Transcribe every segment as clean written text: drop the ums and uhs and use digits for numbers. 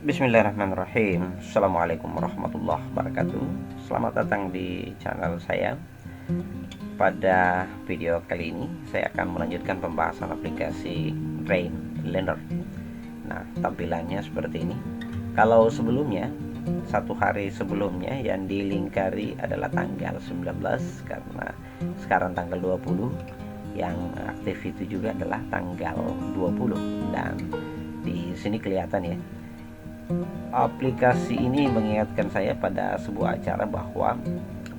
Bismillahirrahmanirrahim. Assalamualaikum warahmatullahi wabarakatuh. Selamat datang di channel saya. Pada video kali ini saya akan melanjutkan pembahasan aplikasi Brain Learner. Nah, tampilannya seperti ini. Kalau sebelumnya, satu hari sebelumnya yang dilingkari adalah tanggal 19, karena sekarang tanggal 20. Yang aktif itu juga adalah tanggal 20, dan di sini kelihatan ya, aplikasi ini mengingatkan saya pada sebuah acara bahwa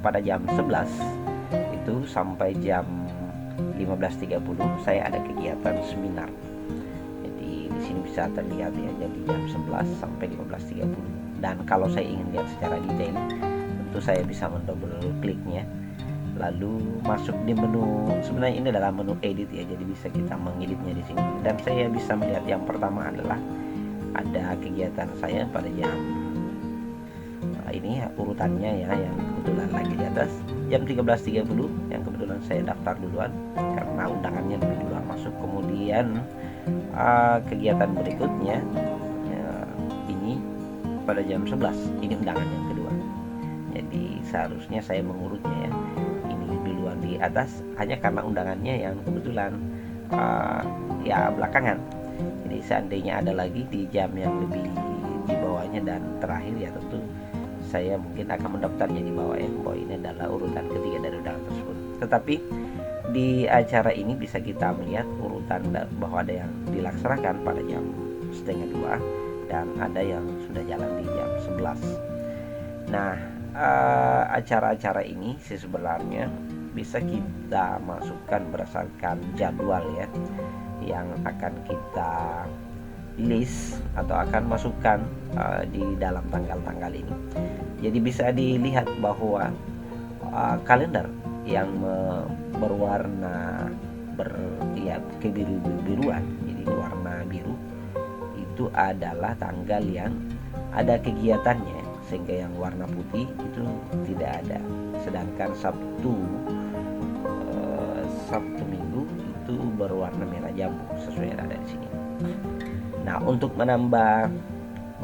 pada jam 11 itu sampai jam 15.30 saya ada kegiatan seminar. Jadi di sini bisa terlihat ya, jadi jam 11 sampai 15.30. Dan kalau saya ingin lihat secara detail, tentu saya bisa mendouble kliknya lalu masuk di menu. Sebenarnya ini adalah menu edit ya, jadi bisa kita mengeditnya di sini. Dan saya bisa melihat yang pertama adalah ada kegiatan saya pada jam ini urutannya ya, yang kebetulan lagi di atas jam 13.30 yang kebetulan saya daftar duluan karena undangannya lebih duluan masuk. Kemudian kegiatan berikutnya ini pada jam 11, ini undangan yang kedua. Jadi seharusnya saya mengurutnya ya, ini duluan di atas hanya karena undangannya yang kebetulan ya belakangan. Jadi seandainya ada lagi di jam yang lebih di bawahnya dan terakhir, ya tentu saya mungkin akan mendaftarnya di bawah ya, bahwa ini adalah urutan ketiga dari undangan tersebut. Tetapi di acara ini bisa kita melihat urutan bahwa ada yang dilaksanakan pada jam setengah 2 dan ada yang sudah jalan di jam 11. Nah, acara-acara ini sih sebenarnya bisa kita masukkan berdasarkan jadwal ya, yang akan kita list atau akan masukkan di dalam tanggal-tanggal ini. Jadi bisa dilihat bahwa kalender yang berwarna kebiru-biruan, jadi warna biru itu adalah tanggal yang ada kegiatannya, sehingga yang warna putih itu tidak ada. Sedangkan Sabtu Minggu itu berwarna merah jambu sesuai yang ada di sini. Nah, untuk menambah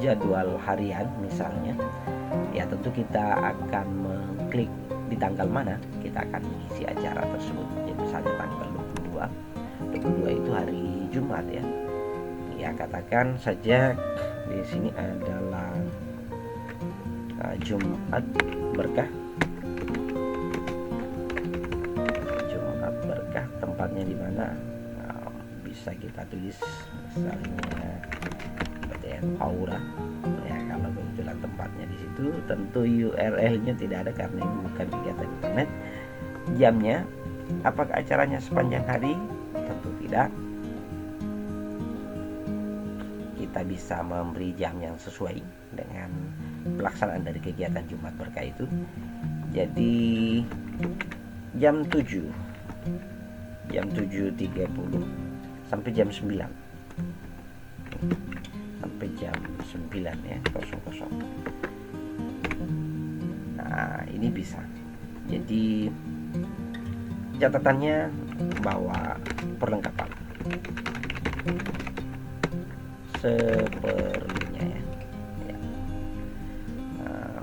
jadwal harian misalnya, ya tentu kita akan mengklik di tanggal mana kita akan mengisi acara tersebut. Jadi misalnya tanggal 22 itu hari Jumat ya. Ya katakan saja di sini adalah Jumat berkah. Tempatnya di mana, bisa kita tulis misalnya BTN Aura ya. Kalau kebetulan tempatnya di situ, tentu URL-nya tidak ada karena ini bukan kegiatan internet. Jamnya, apakah acaranya sepanjang hari? Tentu tidak. Kita bisa memberi jam yang sesuai dengan pelaksanaan dari kegiatan Jumat berkah itu. Jadi jam 7.30 sampai jam 9, sampai jam 9 ya, 00. Nah, ini bisa. Jadi catatannya bahwa perlengkapan seperlunya ya.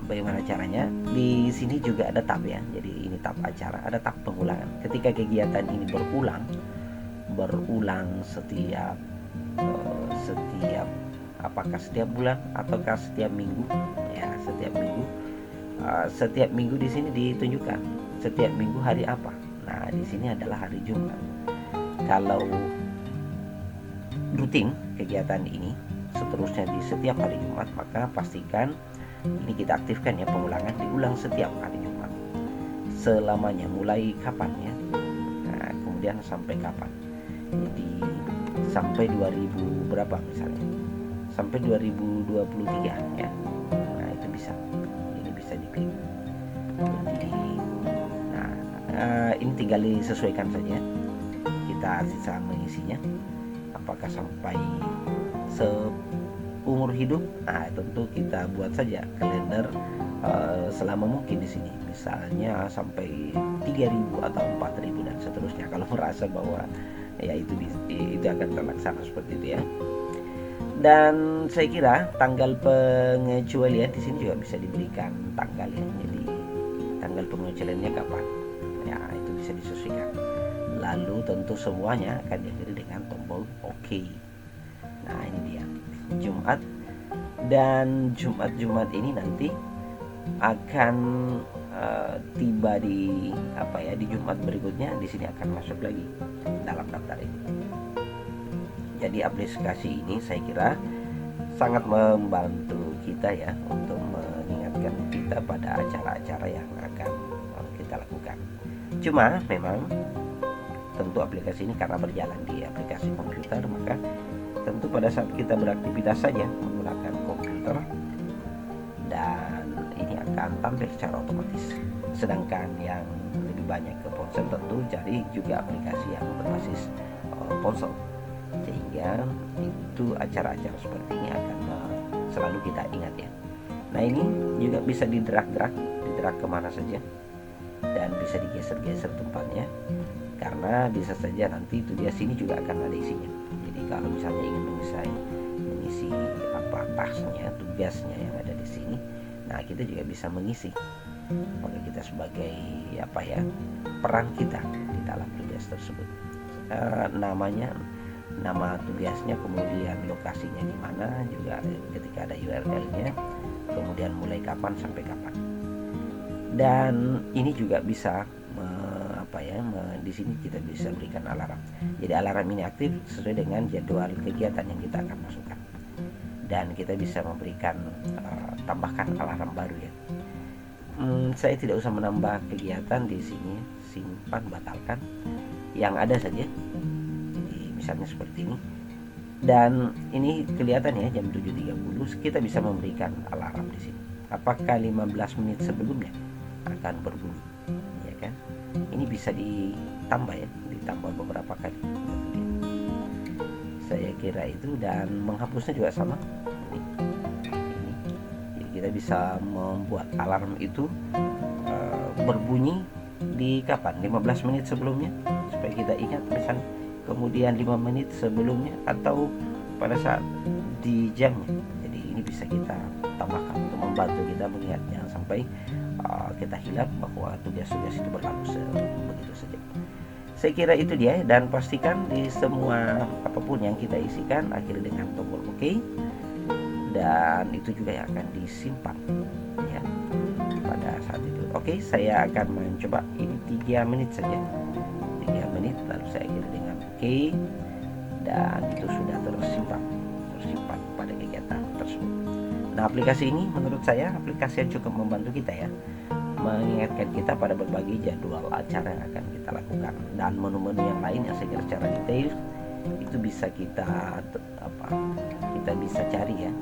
Bagaimana caranya? Di sini juga ada tab ya. Jadi ini tab acara, ada tab pengulangan. Ketika kegiatan ini berulang setiap apakah setiap bulan ataukah setiap minggu? Ya, setiap minggu. Setiap minggu di sini ditunjukkan setiap minggu hari apa. Nah, di sini adalah hari Jumat. Kalau rutin kegiatan ini seterusnya di setiap hari Jumat, maka pastikan ini kita aktifkan ya, pengulangan diulang setiap hari Jumat selamanya. Mulai kapan ya? Nah, kemudian sampai kapan? Jadi sampai 2000 berapa misalnya? Sampai 2023 ya. Nah, itu bisa. Ini bisa diklik. Jadi ini tinggal disesuaikan saja. Kita sisa mengisinya. Apakah sampai umur hidup? Nah, tentu kita buat saja kalender selama mungkin di sini. Misalnya sampai 3.000 atau 4.000 dan seterusnya. Kalau merasa bahwa ya itu akan terlaksana seperti itu ya. Dan saya kira tanggal pengecualian di sini juga bisa diberikan tanggal ya. Jadi tanggal pengecualiannya kapan? Ya, itu bisa disesuaikan. Lalu tentu semuanya akan diakhiri dengan tombol OK. Nah, ini dia Jumat, dan Jumat ini nanti akan tiba di di Jumat berikutnya. Di sini akan masuk lagi dalam daftar ini. Jadi aplikasi ini saya kira sangat membantu kita ya untuk mengingatkan kita pada acara-acara yang akan kita lakukan. Cuma memang tentu aplikasi ini karena berjalan di aplikasi komputer, maka tentu pada saat kita beraktivitas saja menggunakan komputer, dan ini akan tampil secara otomatis. Sedangkan yang lebih banyak ke ponsel tentu cari juga aplikasi yang berbasis ponsel, sehingga itu acara-acara seperti ini akan selalu kita ingat ya. Nah, ini juga bisa didrag kemana saja, dan bisa digeser-geser tempatnya, karena bisa saja nanti tugas ini juga akan ada isinya. Jadi kalau misalnya ingin mengisi tasnya, tugasnya yang ada di sini, nah kita juga bisa mengisi. Maka kita sebagai peran kita di dalam tugas tersebut, nama tugasnya, kemudian lokasinya di mana, juga ketika ada URL-nya, kemudian mulai kapan sampai kapan. Dan ini juga bisa di sini kita bisa berikan alarm. Jadi alarm ini aktif sesuai dengan jadwal kegiatan yang kita akan masukkan, dan kita bisa memberikan tambahkan alarm baru ya. Saya tidak usah menambah kegiatan di sini, simpan, batalkan, yang ada saja. Jadi misalnya seperti ini, dan ini kelihatan ya jam 7.30, kita bisa memberikan alarm di sini. Apakah 15 menit sebelumnya akan berbunyi, ya kan? Ini bisa ditambah ya, ditambah beberapa kali. Saya kira itu, dan menghapusnya juga sama. Ini. Jadi kita bisa membuat alarm itu berbunyi di kapan? 15 menit sebelumnya, supaya kita ingat misalnya, kemudian 5 menit sebelumnya, atau pada saat di jamnya. Jadi ini bisa kita tambahkan untuk membantu kita melihat, jangan sampai kita hilap bahwa tugas-tugas itu berlalu begitu saja. Saya kira itu dia, dan pastikan di semua apapun yang kita isikan akhirnya dengan tombol OK, dan itu juga yang akan disimpan ya pada saat itu. Oke, saya akan mencoba ini 3 menit saja, 3 menit, lalu saya akhiri dengan OK, dan itu sudah tersimpan pada kegiatan tersebut. Nah, aplikasi ini menurut saya aplikasi yang cukup membantu kita ya, mengingatkan kita pada berbagai jadwal acara yang akan kita lakukan, dan menu-menu yang lain yang saya kira secara detail itu bisa kita bisa cari ya.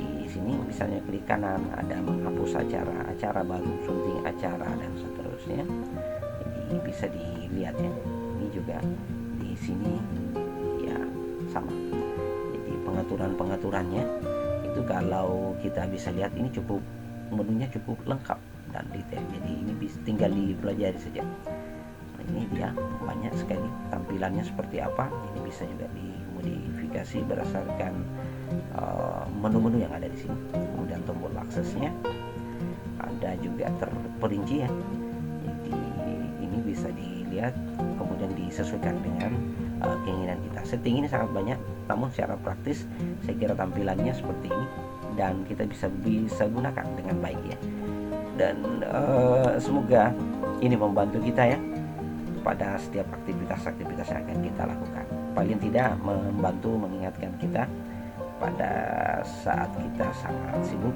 Di sini misalnya klik kanan ada menghapus acara baru, sunting acara, dan seterusnya. Jadi bisa dilihat ya. Ini juga di sini ya sama. Jadi pengaturannya itu kalau kita bisa lihat, ini menunya cukup lengkap dan detail. Jadi ini tinggal dipelajari saja. Nah, ini dia banyak sekali tampilannya seperti apa. Ini bisa juga dimodifikasi berdasarkan menu-menu yang ada di sini. Kemudian tombol aksesnya ada juga terperinci ya. Jadi ini bisa dilihat, kemudian disesuaikan dengan keinginan kita. Setting ini sangat banyak, namun secara praktis saya kira tampilannya seperti ini, dan kita bisa gunakan dengan baik ya. Dan semoga ini membantu kita ya pada setiap aktivitas yang akan kita lakukan. Paling tidak membantu mengingatkan kita pada saat kita sangat sibuk.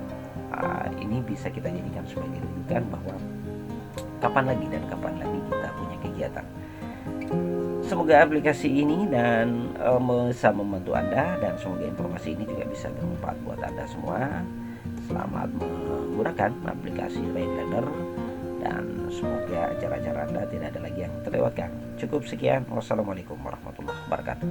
Ini bisa kita jadikan sebagai rujukan bahwa kapan lagi kita punya kegiatan. Semoga aplikasi ini dan bisa membantu Anda, dan semoga informasi ini juga bisa bermanfaat buat Anda semua. Selamat menggunakan aplikasi Rainlander, dan semoga acara-acara Anda tidak ada lagi yang terlewatkan. Cukup sekian. Wassalamualaikum warahmatullahi wabarakatuh.